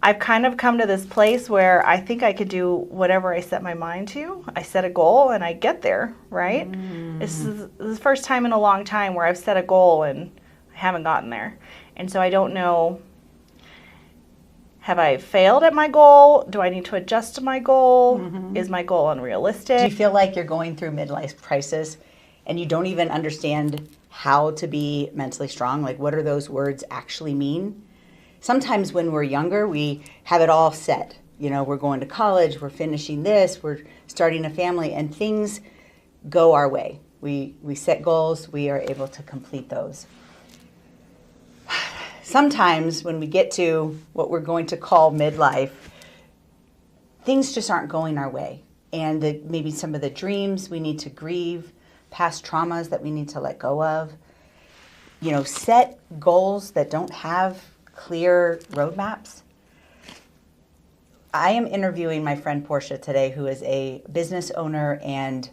I've kind of come to this place where I think I could do whatever I set my mind to. I set a goal and I get there, right? This is the first time in a long time where I've set a goal and I haven't gotten there. And so I don't know, have I failed at my goal? Do I need to adjust to my goal? Is my goal unrealistic? Do you feel like you're going through midlife crisis and you don't even understand how to be mentally strong? Like, what do those words actually mean? Sometimes when we're younger, we have it all set. You know, we're going to college, we're finishing this, we're starting a family, and things go our way. We set goals, we are able to complete those. Sometimes when we get to what we're going to call midlife, things just aren't going our way. And maybe some of the dreams we need to grieve, past traumas that we need to let go of. You know, set goals that don't have clear roadmaps. I am interviewing my friend Porsha today, who is a business owner and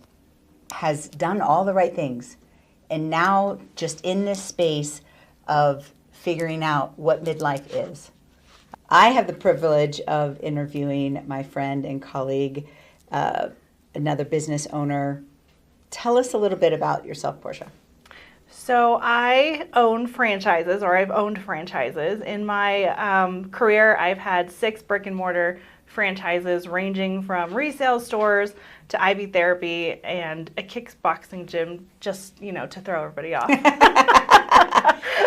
has done all the right things. And now just in this space of figuring out what midlife is. I have the privilege of interviewing my friend and colleague, another business owner. Tell us a little bit about yourself, Porsha. So I own franchises, or I've owned franchises. In my career, I've had 6 brick and mortar franchises ranging from resale stores to IV therapy and a kickboxing gym, just, you know, to throw everybody off.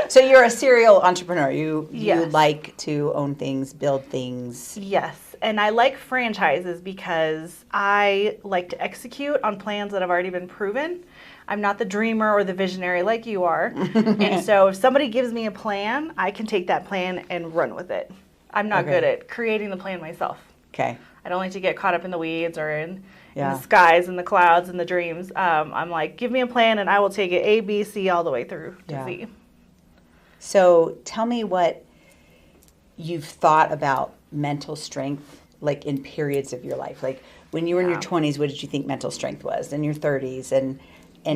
So you're a serial entrepreneur. You Yes. like to own things, build things. Yes, and I like franchises because I like to execute on plans that have already been proven. I'm not the dreamer or the visionary like you are. And so if somebody gives me a plan, I can take that plan and run with it. I'm not good at creating the plan myself. Okay. I don't like to get caught up in the weeds or in Yeah. the skies and the clouds and the dreams. I'm like, give me a plan and I will take it A, B, C all the way through to Yeah. Z. So tell me what you've thought about mental strength, like in periods of your life. Like when you were in your 20s, what did you think mental strength was? In your 30s and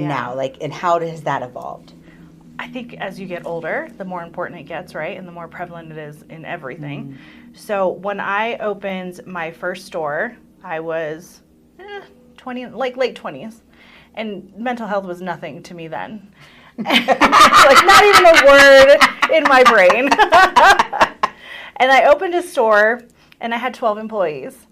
now, like, and how has that evolved? I think as you get older, the more important it gets, right? And the more prevalent it is in everything. So when I opened my first store, I was 20, like late 20s. And mental health was nothing to me then. Like not even a word in my brain. And I opened a store and I had 12 employees.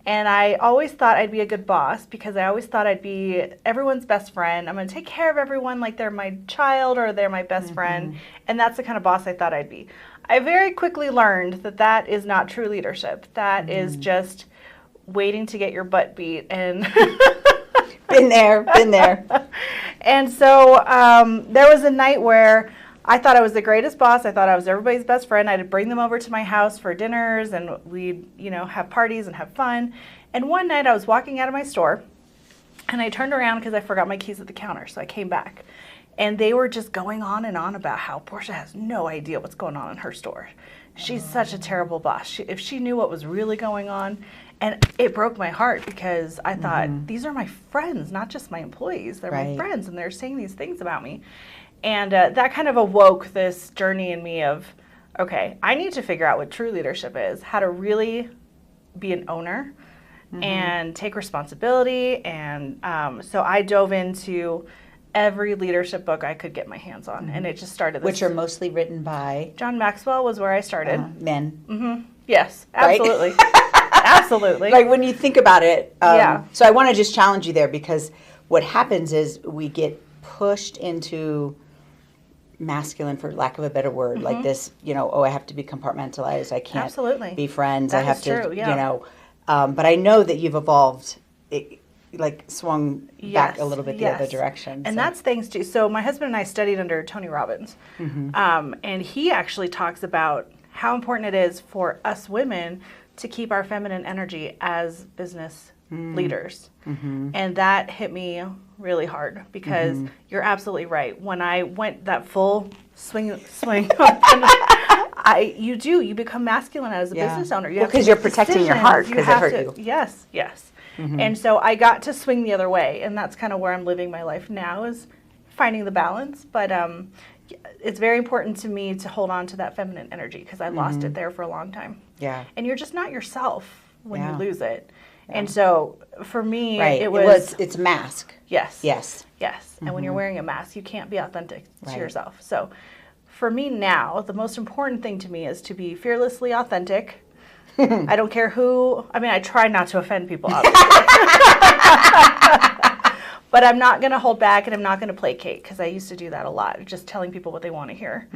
And I always thought I'd be a good boss because I always thought I'd be everyone's best friend. I'm going to take care of everyone like they're my child or they're my best friend. And that's the kind of boss I thought I'd be. I very quickly learned that that is not true leadership. That is just waiting to get your butt beat. And Been there. And so there was a night where I thought I was the greatest boss. I thought I was everybody's best friend. I'd bring them over to my house for dinners and we'd, you know, have parties and have fun. And one night I was walking out of my store and I turned around because I forgot my keys at the counter. So I came back and they were just going on and on about how Porsha has no idea what's going on in her store. She's such a terrible boss. If she knew what was really going on. And it broke my heart because I thought, these are my friends, not just my employees. They're my friends and they're saying these things about me. And that kind of awoke this journey in me of, okay, I need to figure out what true leadership is, how to really be an owner and take responsibility. And so I dove into every leadership book I could get my hands on. And it just started. Which are mostly written by? John Maxwell was where I started. Men. Yes, absolutely. Absolutely. Like when you think about it. Yeah. So I want to just challenge you there because what happens is we get pushed into masculine, for lack of a better word, like this, you know, I have to be compartmentalized. I can't be friends. That I have is to, true, yeah. you know, but I know that you've evolved, like swung back a little bit the other direction. And that's thanks to, so my husband and I studied under Tony Robbins. And he actually talks about how important it is for us women to keep our feminine energy as business leaders. And that hit me really hard because you're absolutely right. When I went that full swing, you become masculine as a business owner. Because you're protecting your heart because it hurt you. Yes. And so I got to swing the other way, and that's kind of where I'm living my life now, is finding the balance. But it's very important to me to hold on to that feminine energy because I lost it there for a long time. Yeah. And you're just not yourself when Yeah. you lose it. Yeah. And so for me, Right. It's a mask. Yes. Yes. Yes. And when you're wearing a mask, you can't be authentic to Right. yourself. So for me now, the most important thing to me is to be fearlessly authentic. I don't care who, I mean, I try not to offend people, obviously. But I'm not going to hold back, and I'm not going to placate, because I used to do that a lot, just telling people what they want to hear.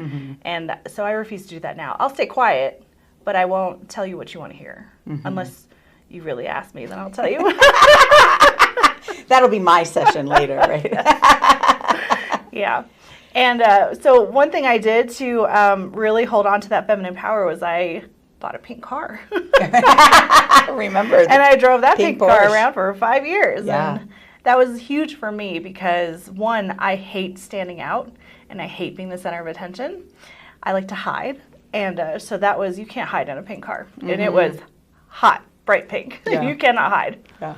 And so I refuse to do that now. I'll stay quiet, but I won't tell you what you want to hear. Unless you really ask me, then I'll tell you. That'll be my session later, right? Yeah. And so one thing I did to really hold on to that feminine power was I bought a pink car. Remember. And I drove that pink car Porsche. around for 5 years. Yeah. And that was huge for me because, one, I hate standing out and I hate being the center of attention. I like to hide. And so that was, you can't hide in a pink car. And it was hot, bright pink. Yeah. You cannot hide. Yeah.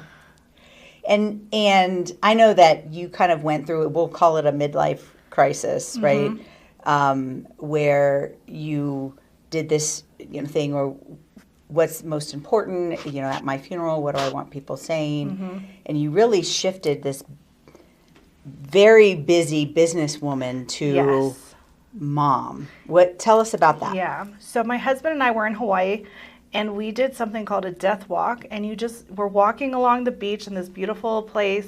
And I know that you kind of went through, we'll call it a midlife crisis, right? Where you did this, thing, or what's most important, at my funeral, what do I want people saying? And you really shifted this very busy businesswoman to Yes. mom. Tell us about that. Yeah. So my husband and I were in Hawaii, and we did something called a death walk. And you just were walking along the beach in this beautiful place,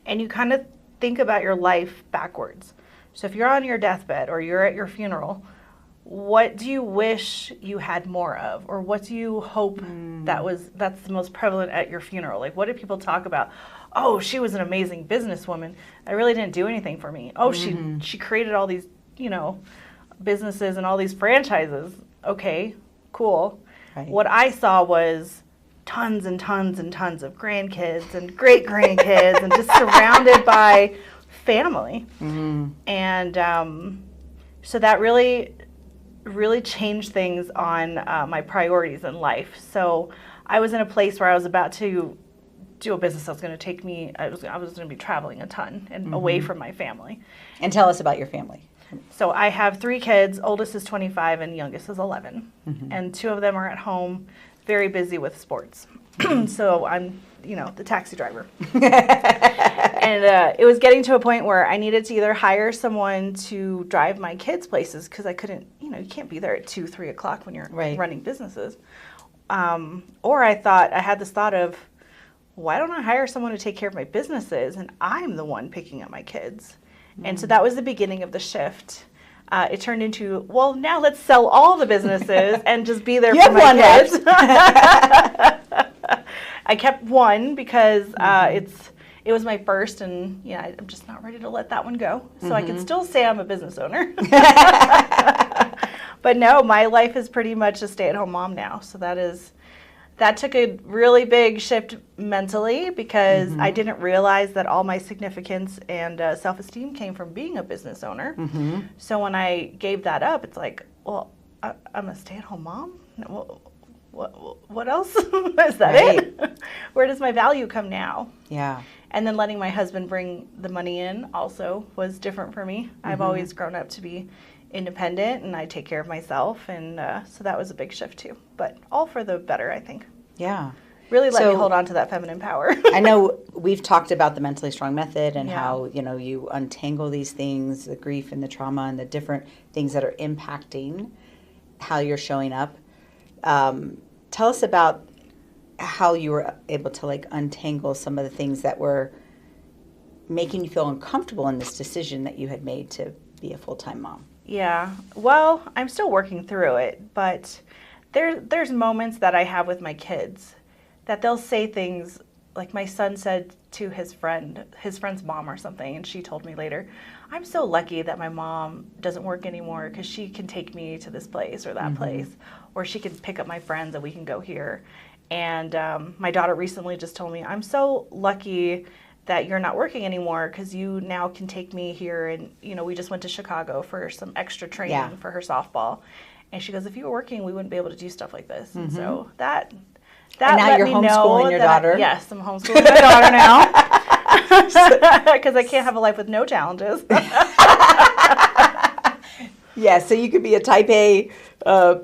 and you kind of think about your life backwards. So if you're on your deathbed or you're at your funeral, what do you wish you had more of? Or what do you hope that's the most prevalent at your funeral? Like, what did people talk about? Oh, she was an amazing businesswoman. I really didn't do anything for me. Oh, she created all these, businesses and all these franchises. Okay, cool. Right. What I saw was tons and tons and tons of grandkids and great grandkids and just surrounded by family. And so that really changed things on my priorities in life. So I was in a place where I was about to do a business that was going to take me, I was going to be traveling a ton and away from my family. And tell us about your family. So I have 3 kids. Oldest is 25 and youngest is 11. And 2 of them are at home, very busy with sports. So I'm, the taxi driver. And it was getting to a point where I needed to either hire someone to drive my kids places, because I couldn't, you can't be there at 2, 3 o'clock when you're running businesses. Or I had this thought of, why don't I hire someone to take care of my businesses, and I'm the one picking up my kids? And so that was the beginning of the shift. It turned into, well, now let's sell all the businesses and just be there for my kids. I kept one because it was my first, and I'm just not ready to let that one go. So I can still say I'm a business owner. But no, my life is pretty much a stay-at-home mom now. So that took a really big shift mentally, because I didn't realize that all my significance and self-esteem came from being a business owner. So when I gave that up, it's like, well, I'm a stay-at-home mom? What else? Is that it? Where does my value come now? Yeah. And then letting my husband bring the money in also was different for me. I've always grown up to be independent, and I take care of myself, and so that was a big shift too. But all for the better, I think. Yeah. Really let me hold on to that feminine power. I know we've talked about the Mentally Strong Method and Yeah. how, you untangle these things, the grief and the trauma and the different things that are impacting how you're showing up. Tell us about how you were able to untangle some of the things that were making you feel uncomfortable in this decision that you had made to be a full-time mom. Yeah. Well, I'm still working through it, but there's moments that I have with my kids that they'll say things like my son said to his friend's mom or something, and she told me later, I'm so lucky that my mom doesn't work anymore, because she can take me to this place or that place, or she can pick up my friends and we can go here. And my daughter recently just told me, I'm so lucky that you're not working anymore, because you now can take me here. And, we just went to Chicago for some extra training for her softball. And she goes, if you were working, we wouldn't be able to do stuff like this. And so that and now let you're me homeschooling know your that daughter. Yes, I'm homeschooling my daughter now. Because I can't have a life with no challenges. Yeah, so you could be a type A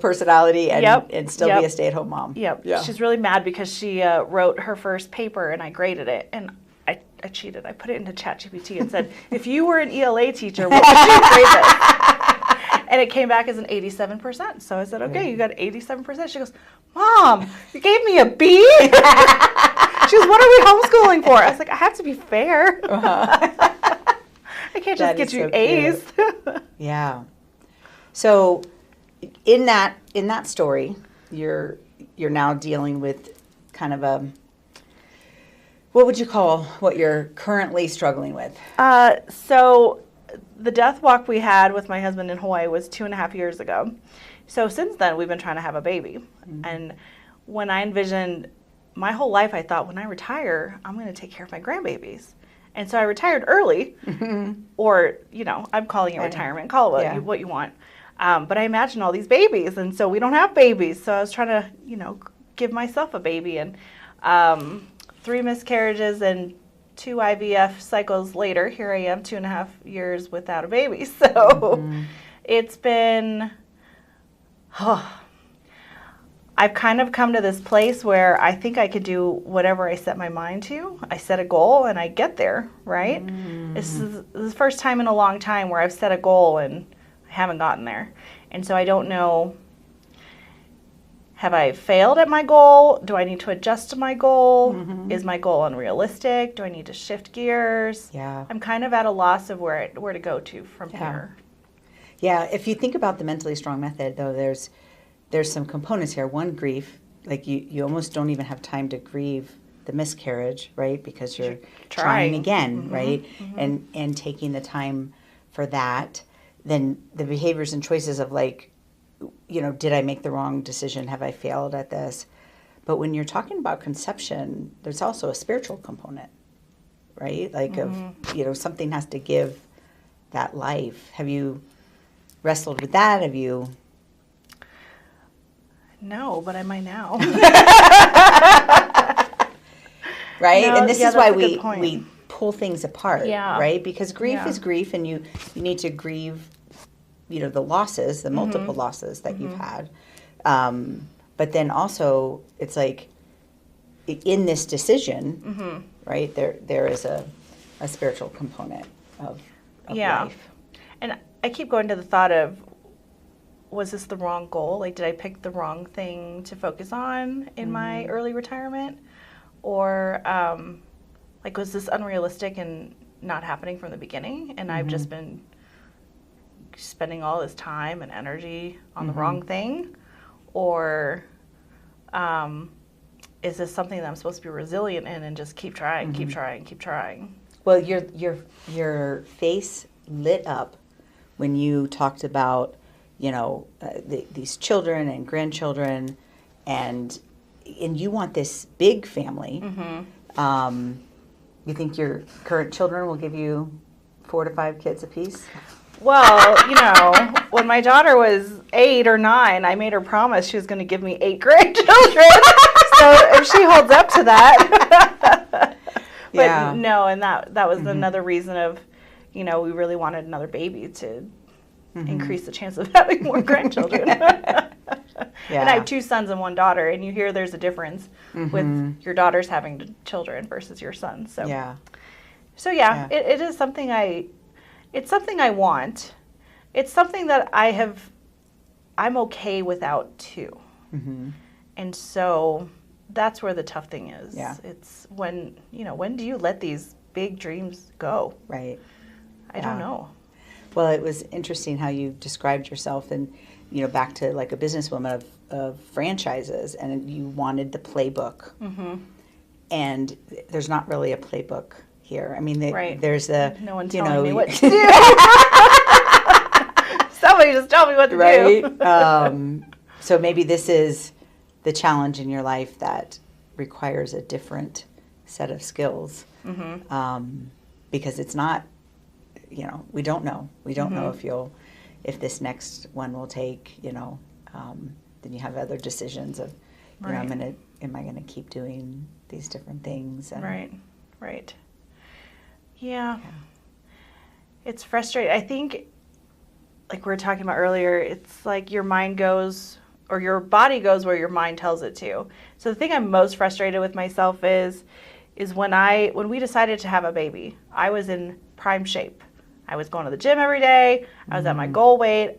personality and, Yep, and still yep. be a stay-at-home mom. Yep. Yeah. She's really mad because she wrote her first paper and I graded it. And I cheated. I put it into ChatGPT and said, if you were an ELA teacher, what would you grade this? And it came back as an 87%. So I said, okay, you got 87%. She goes, Mom, you gave me a B? She goes, what are we homeschooling for? I was like, I have to be fair. I can't just get you A's. Yeah. So in that story, you're now dealing with kind of a, what would you call what you're currently struggling with? So the death walk we had with my husband in Hawaii was 2.5 years ago. So since then, we've been trying to have a baby. Mm-hmm. And when I envisioned my whole life, I thought, when I retire, I'm going to take care of my grandbabies. And so I retired early, or, I'm calling it retirement, call it what you want. But I imagined all these babies, and so we don't have babies. So I was trying to, give myself a baby. And 3 miscarriages and 2 IVF cycles later, here I am, 2.5 years without a baby. So it's been, I've kind of come to this place where I think I could do whatever I set my mind to. I set a goal and I get there, right? This is the first time in a long time where I've set a goal and I haven't gotten there. And so I don't know, have I failed at my goal? Do I need to adjust to my goal? Is my goal unrealistic? Do I need to shift gears? Yeah. I'm kind of at a loss of where to go to from here. Yeah, if you think about the Mentally Strong method, though, there's some components here. One, grief. Like you almost don't even have time to grieve the miscarriage, right? Because you're trying again, right? And taking the time for that. Then the behaviors and choices of like, did I make the wrong decision? Have I failed at this? But when you're talking about conception, there's also a spiritual component, right? Like of, something has to give that life. Have you wrestled with that? Have you... No, but I might now. Right? No, and this is why we pull things apart, right? Because grief is grief, and you need to grieve, the losses, the multiple losses that you've had. But then also, it's like, in this decision, right, there is a spiritual component of life. And I keep going to the thought of, was this the wrong goal? Like, did I pick the wrong thing to focus on in my early retirement? Or, was this unrealistic and not happening from the beginning? And I've just been spending all this time and energy on the wrong thing? Or is this something that I'm supposed to be resilient in and just keep trying, keep trying? Well, your face lit up when you talked about these children and grandchildren, and you want this big family. You think your current children will give you 4 to 5 kids apiece? Well, when my daughter was 8 or 9, I made her promise she was going to give me 8 grandchildren. So if she holds up to that. But no, and that was another reason of, we really wanted another baby to increase the chance of having more grandchildren. And I have 2 sons and 1 daughter, and you hear there's a difference with your daughters having children versus your sons. So it is something it's something I want. It's something that I'm okay without too. And so that's where the tough thing is. It's when do you let these big dreams go? Right. I don't know. Well, it was interesting how you described yourself, and back to like a businesswoman of franchises, and you wanted the playbook. And there's not really a playbook here. I mean, there's no one telling me what to do. Somebody just tell me what to do. So maybe this is the challenge in your life that requires a different set of skills, because it's not. We don't know. We don't know if this next one will take, then you have other decisions of, am I going to keep doing these different things? And Yeah. It's frustrating. I think like we were talking about earlier, it's like your mind goes or your body goes where your mind tells it to. So the thing I'm most frustrated with myself is when we decided to have a baby, I was in prime shape. I was going to the gym every day. I was at my goal weight.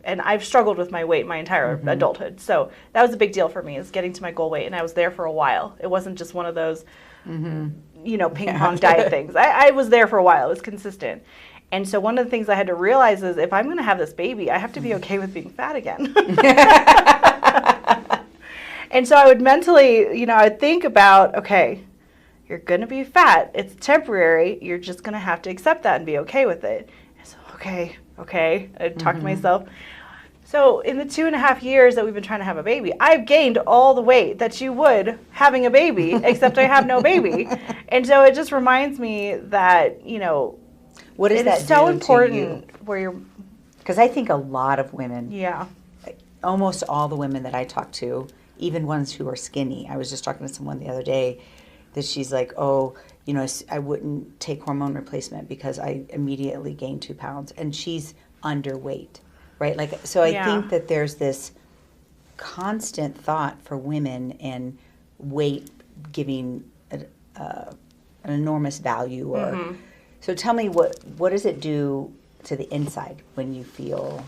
And I've struggled with my weight my entire adulthood. So that was a big deal for me, is getting to my goal weight. And I was there for a while. It wasn't just one of those, ping pong diet things. I was there for a while. It was consistent. And so one of the things I had to realize is if I'm going to have this baby, I have to be okay with being fat again. And so I would mentally, I would think about, okay, you're going to be fat. It's temporary. You're just going to have to accept that and be okay with it. And so, okay. I'd talk to myself. So in the 2.5 years that we've been trying to have a baby, I've gained all the weight that you would having a baby, except I have no baby. And so it just reminds me that, what does that it's so do important to you? where you're. Because I think a lot of women, Yeah. almost all the women that I talk to, even ones who are skinny. I was just talking to someone the other day that she's like, I wouldn't take hormone replacement because I immediately gained 2 pounds, and she's underweight, right? Like, so I think that there's this constant thought for women and weight giving an enormous value. Or so tell me, what does it do to the inside when you feel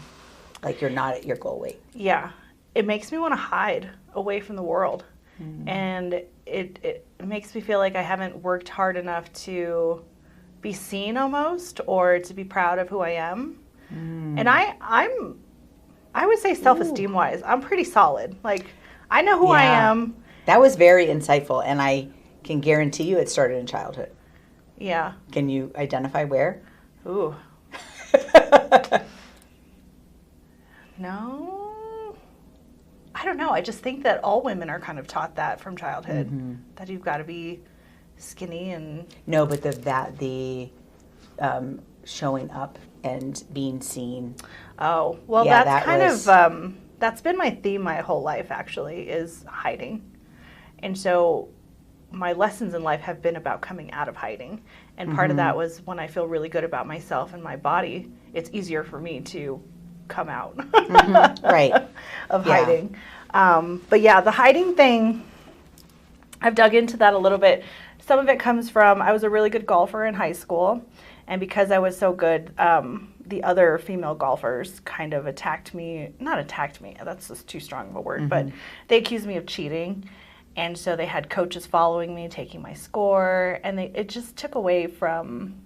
like you're not at your goal weight? Yeah, it makes me want to hide away from the world. And it makes me feel like I haven't worked hard enough to be seen almost, or to be proud of who I am. And I would say self-esteem wise, I'm pretty solid. Like, I know who I am. That was very insightful, and I can guarantee you it started in childhood. Yeah. Can you identify where? Ooh. No. I don't know. I just think that all women are kind of taught that from childhood, that you've got to be skinny and. No, but the showing up and being seen. Oh, well, Yeah, that's that kind was- of that's been my theme my whole life. Actually, is hiding, and so my lessons in life have been about coming out of hiding. And part of that was when I feel really good about myself and my body, it's easier for me to come out Right. of Yeah. hiding. But yeah, the hiding thing, I've dug into that a little bit. Some of it comes from, I was a really good golfer in high school. And because I was so good, the other female golfers kind of not attacked me, that's just too strong of a word, but they accused me of cheating. And so they had coaches following me, taking my score, and it just took away from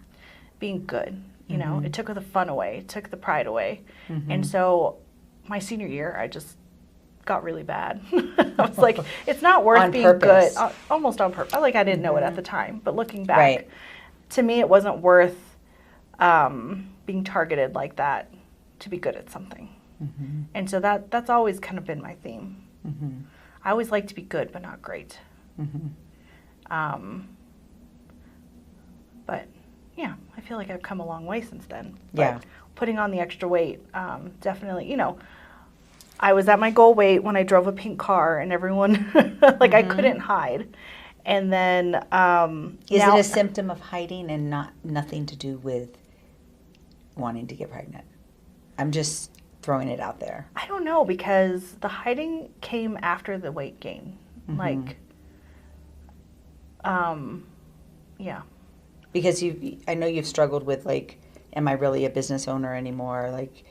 being good. It took the fun away, it took the pride away. And so my senior year, I just got really bad. I was like, it's not worth On being purpose. good. Almost on purpose. Like, I didn't know it at the time, but looking back, to me, it wasn't worth being targeted like that to be good at something. And so that's always kind of been my theme. I always like to be good, but not great. But yeah, I feel like I've come a long way since then. But putting on the extra weight, definitely, I was at my goal weight when I drove a pink car, and everyone, like, I couldn't hide. And then, Is it a symptom of hiding and nothing to do with wanting to get pregnant? I'm just throwing it out there. I don't know, because the hiding came after the weight gain. Like, yeah. Because I know you've struggled with, like, am I really a business owner anymore? Like,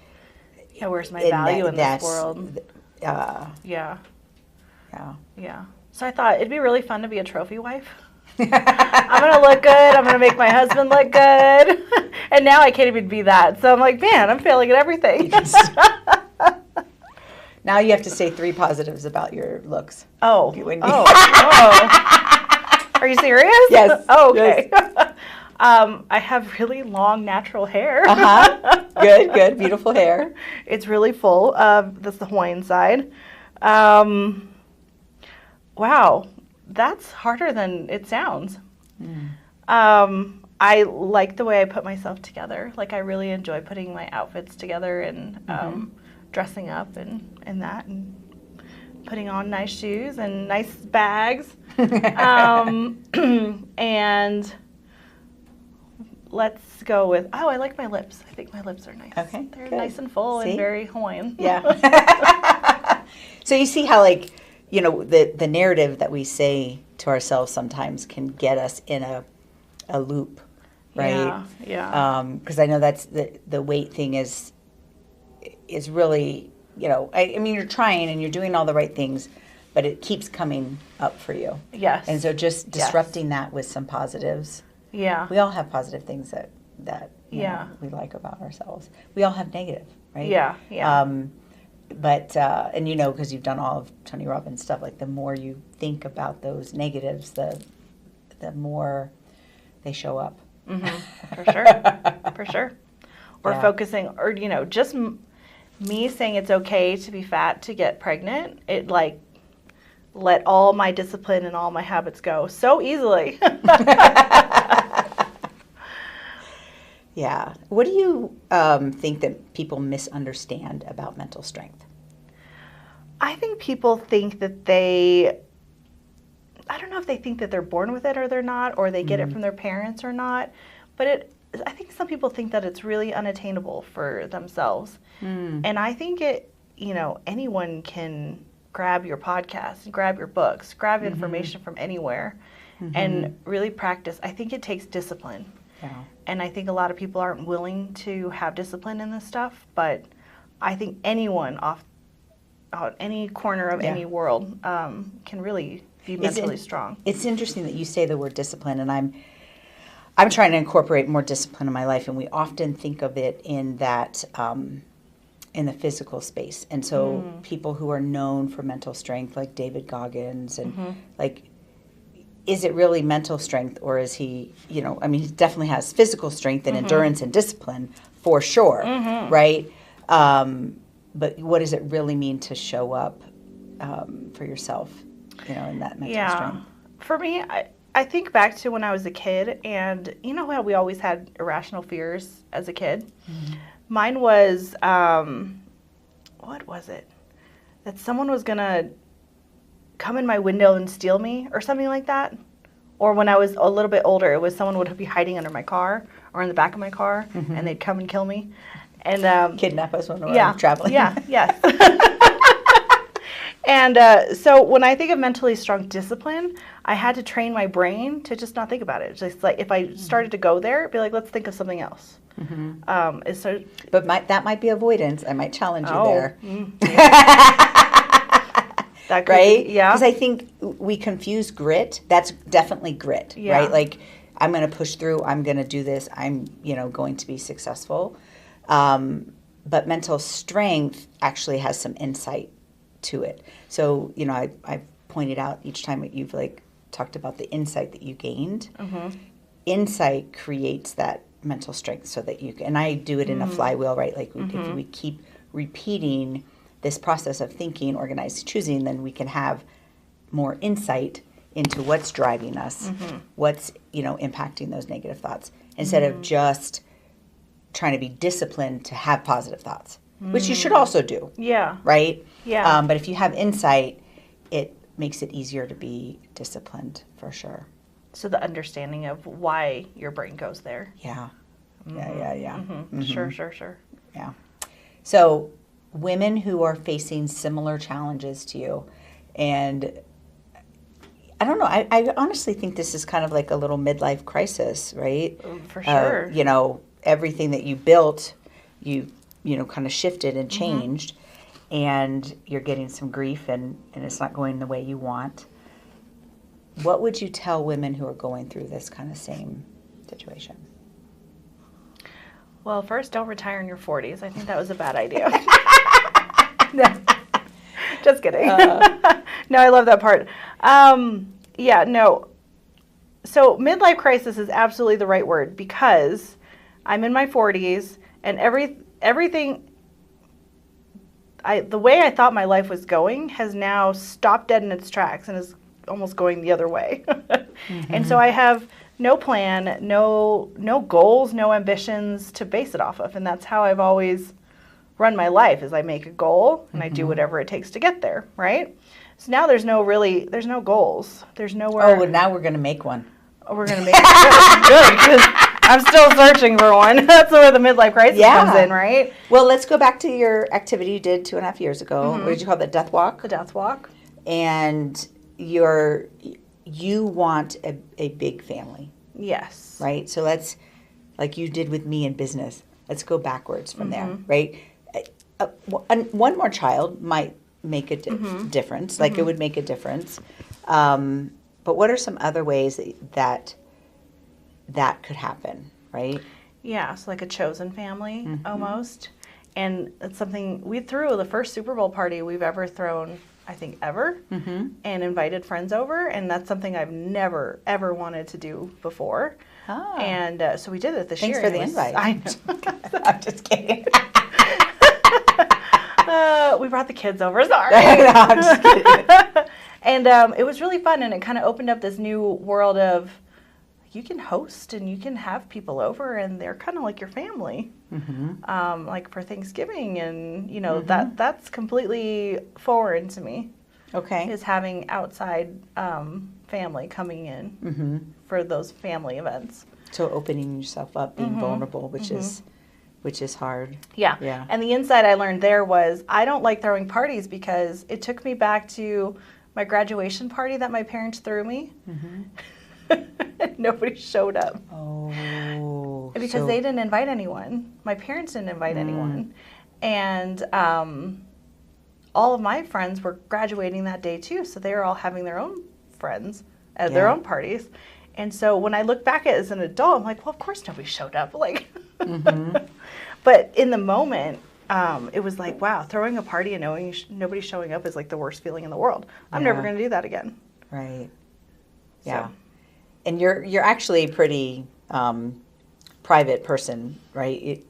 Yeah, where's my value in this world? Yeah. So I thought it'd be really fun to be a trophy wife. I'm going to look good. I'm going to make my husband look good. And now I can't even be that. So I'm like, man, I'm failing at everything. Now you have to say 3 positives about your looks. Oh. Wendy. Are you serious? Yes. Oh, okay. I have really long natural hair. Good. Beautiful hair. It's really full. That's the Hawaiian side. Wow. That's harder than it sounds. I like the way I put myself together. Like, I really enjoy putting my outfits together and dressing up and that, and putting on nice shoes and nice bags. And let's go with, I like my lips. I think my lips are nice. Okay, They're good. nice and full See? and very Hawaiian. Yeah. So you see how, like, you know, the narrative that we say to ourselves sometimes can get us in a loop, right? Yeah. Because I know that's the weight thing is really, you know, I mean, you're trying and you're doing all the right things, but it keeps coming up for you. Yes. And so just disrupting that with some positives. Yeah. We all have positive things that you know, we like about ourselves. We all have negative, right? Yeah. But and you know, because you've done all of Tony Robbins stuff, like the more you think about those negatives, the more they show up. For sure. Or focusing, or, you know, just me saying it's okay to be fat, to get pregnant, it like let all my discipline and all my habits go so easily. Yeah. What do you think that people misunderstand about mental strength? I think people think that I don't know if they think that they're born with it or they're not, or they get it from their parents or not, but I think some people think that it's really unattainable for themselves. And I think you know, anyone can grab your podcast, grab your books, grab information from anywhere and really practice. I think it takes discipline. Yeah. And I think a lot of people aren't willing to have discipline in this stuff, but I think anyone off any corner of any world can really be mentally strong. It's interesting that you say the word discipline, and I'm trying to incorporate more discipline in my life, and we often think of it in that in the physical space. And so people who are known for mental strength, like David Goggins, and like, is it really mental strength, or is he, you know, I mean, he definitely has physical strength and endurance and discipline for sure, right? But what does it really mean to show up for yourself, you know, in that mental strength? For me, I think back to when I was a kid, and you know how we always had irrational fears as a kid? Mine was, what was it? That someone was going to come in my window and steal me or something like that. Or when I was a little bit older, it was someone would be hiding under my car or in the back of my car, and they'd come and kill me. And kidnap us when we're traveling. Yes. And so when I think of mentally strong discipline, I had to train my brain to just not think about it. Just like if I started to go there, it'd be like, let's think of something else. But that might be avoidance. I might challenge you there. That could right? be, yeah. Because I think we confuse grit. That's definitely grit, right? Like, I'm going to push through. I'm going to do this. I'm, you know, going to be successful. But mental strength actually has some insight to it. So, you know, I've pointed out each time that you've, like, talked about the insight that you gained. Insight creates that mental strength so that you can, and I do it in a flywheel, right? Like, if we keep repeating this process of thinking, organized, choosing, then we can have more insight into what's driving us, what's, you know, impacting those negative thoughts, instead of just trying to be disciplined to have positive thoughts, which you should also do. Yeah. Right? Yeah. But if you have insight, it makes it easier to be disciplined for sure. So the understanding of why your brain goes there. Yeah. Yeah. Sure. Yeah. So women who are facing similar challenges to you, and I don't know, I honestly think this is kind of like a little midlife crisis, right? For sure. You know, everything that you built, you know, kind of shifted and changed, and you're getting some grief and it's not going the way you want. What would you tell women who are going through this kind of same situation? Well, first, don't retire in your 40s. I think that was a bad idea. Just kidding. No, I love that part. Yeah, no. So midlife crisis is absolutely the right word, because I'm in my 40s and everything, the way I thought my life was going has now stopped dead in its tracks and is almost going the other way. And so I have no plan, no goals, no ambitions to base it off of. And that's how I've always run my life, is I make a goal and I do whatever it takes to get there, right? So now there's no goals. There's nowhere. Oh, well, now we're going to make one. We're going to make it good. I'm still searching for one. That's where the midlife crisis comes in, right? Well, let's go back to your activity you did 2.5 years ago. Mm-hmm. What did you call that? Death walk? The death walk. And you want a big family. Yes. Right? So let's, like you did with me in business, let's go backwards from there, Mm-hmm. right? One more child might make a difference. Like it would make a difference. But what are some other ways that could happen, right? Yeah, so like a chosen family Mm-hmm. almost. And it's something we threw the first Super Bowl party we've ever thrown, I think ever, Mm-hmm. and invited friends over. And that's something I've never, ever wanted to do before. Ah. And so we did it this Thanks year. for and the it was- invite. I know. I'm just kidding. We brought the kids over, sorry. No, I'm just kidding. And it was really fun, and it kind of opened up this new world of you can host and you can have people over, and they're kind of like your family. Mm-hmm. Like for Thanksgiving, and Mm-hmm. that's completely foreign to me. Okay. Is having outside family coming in Mm-hmm. for those family events. So opening yourself up, being vulnerable, which is hard. Yeah. Yeah. And the insight I learned there was I don't like throwing parties because it took me back to my graduation party that my parents threw me. Nobody showed up. Oh. Because they didn't invite anyone. My parents didn't invite anyone. And all of my friends were graduating that day too, so they were all having their own friends at their own parties. And so when I look back at it as an adult, I'm like, well, of course nobody showed up. Like, but in the moment, it was like, wow, throwing a party and knowing nobody showing up is like the worst feeling in the world. I'm never going to do that again. Right. Yeah. So. And you're actually a pretty private person, right?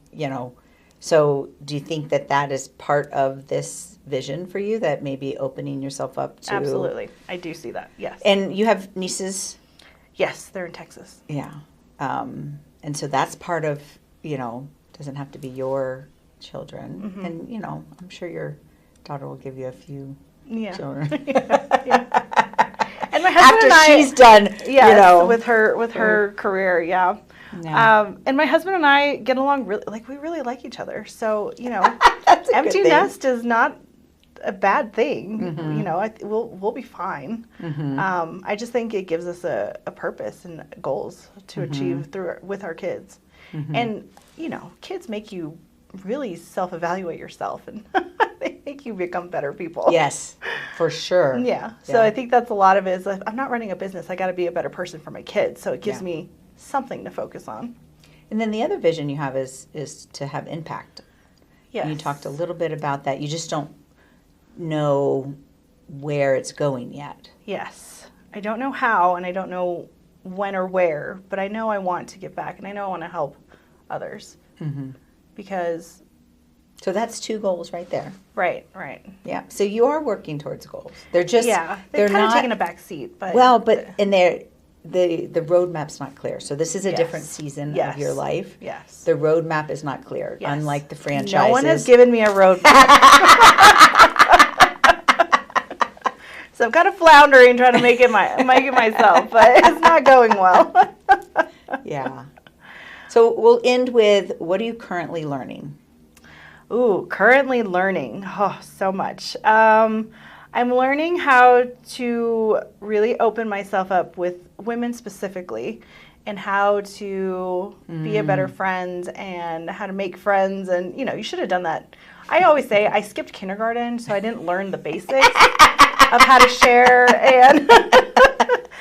So do you think that is part of this vision for you, that maybe opening yourself up to? Absolutely. I do see that. Yes. And you have nieces? Yes, they're in Texas. Yeah. And so that's part of, doesn't have to be your children. And, I'm sure your daughter will give you a few children. And my husband After she's done, with her career, yeah. And my husband and I get along we really like each other. So, That's a empty good thing. nest is not a bad thing. We'll be fine. I just think it gives us a purpose and goals to achieve with our kids. And, kids make you really self-evaluate yourself, and they make you become better people. Yes, for sure. Yeah. So I think that's a lot of it is I'm not running a business. I got to be a better person for my kids. So it gives me something to focus on. And then the other vision you have is to have impact. Yes. And you talked a little bit about that. You just don't know where it's going yet. Yes. I don't know how, and I don't know when or where, but I know I want to give back, and I know I want to help others. Because... So that's 2 goals right there. Right. Yeah. So you are working towards goals. They're just they're kind of taking a back seat, but the roadmap's not clear. So this is a different season of your life. Yes. The roadmap is not clear, unlike the franchises. No one has given me a roadmap. So I'm kind of floundering trying to make it myself, but it's not going well. Yeah. So we'll end with, what are you currently learning? Ooh, currently learning. Oh, so much. I'm learning how to really open myself up with women specifically, and how to be a better friend and how to make friends. And, you should have done that. I always say I skipped kindergarten, so I didn't learn the basics of how to share and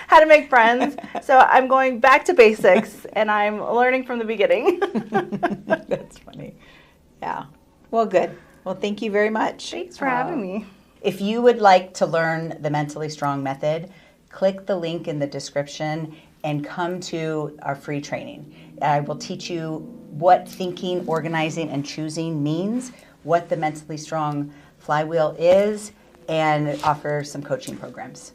how to make friends. So I'm going back to basics, and I'm learning from the beginning. That's funny. Yeah. Well, good. Well, thank you very much. Thanks for having me. If you would like to learn the Mentally Strong Method, click the link in the description and come to our free training. I will teach you what thinking, organizing, and choosing means, what the Mentally Strong Flywheel is, and offer some coaching programs.